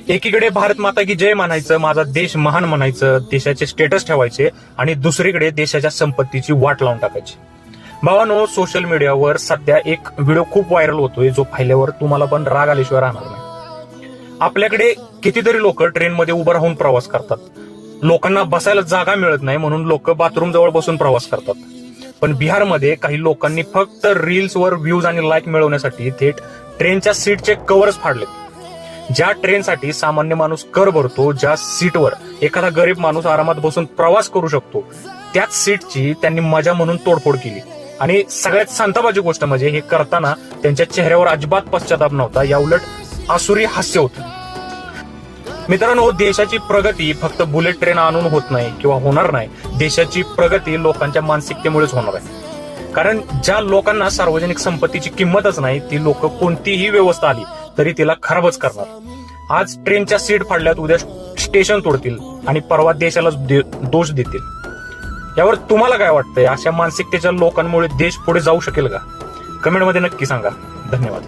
एकीकडे भारत माता की जय म्हणायचं, माझा देश महान म्हणायचं, देशाचे स्टेटस ठेवायचे आणि दुसरीकडे देशाच्या संपत्तीची वाट लावून टाकायची. भावानो, सोशल मीडियावर सध्या एक व्हिडिओ खूप व्हायरल होतोय, जो पाहिल्यावर तुम्हाला पण राग आल्याशिवाय राहणार नाही. आपल्याकडे कितीतरी लोक ट्रेनमध्ये उभं राहून प्रवास करतात. लोकांना बसायला जागा मिळत नाही म्हणून लोक बाथरूम जवळ बसून प्रवास करतात. पण बिहारमध्ये काही लोकांनी फक्त रील्सवर व्ह्यूज आणि लाईक मिळवण्यासाठी थेट ट्रेनच्या सीटचे कव्हर्स फाडलेत. ज्या ट्रेनसाठी सामान्य माणूस कर भरतो, ज्या सीटवर एखादा गरीब माणूस आरामात बसून प्रवास करू शकतो, त्याच सीटची त्यांनी मजा म्हणून तोडफोड केली. आणि सगळ्यात संतापाची गोष्ट म्हणजे हे करताना त्यांच्या चेहऱ्यावर अजिबात पश्चाताप नव्हता, याउलट आसुरी हास्य होतं. मित्रांनो, देशाची प्रगती फक्त बुलेट ट्रेन आणून होत नाही किंवा होणार नाही. देशाची प्रगती लोकांच्या मानसिकतेमुळेच होणार आहे. कारण ज्या लोकांना सार्वजनिक संपत्तीची किंमतच नाही, ती लोक कोणतीही व्यवस्था आली तरी तिला खराबच करणार. आज ट्रेनच्या सीट फाडल्यात, उद्या स्टेशन तोडतील आणि परवा देशाला दोष देतील. यावर तुम्हाला काय वाटतंय? अशा मानसिकतेच्या लोकांमुळे देश पुढे जाऊ शकेल का? कमेंटमध्ये नक्की सांगा. धन्यवाद.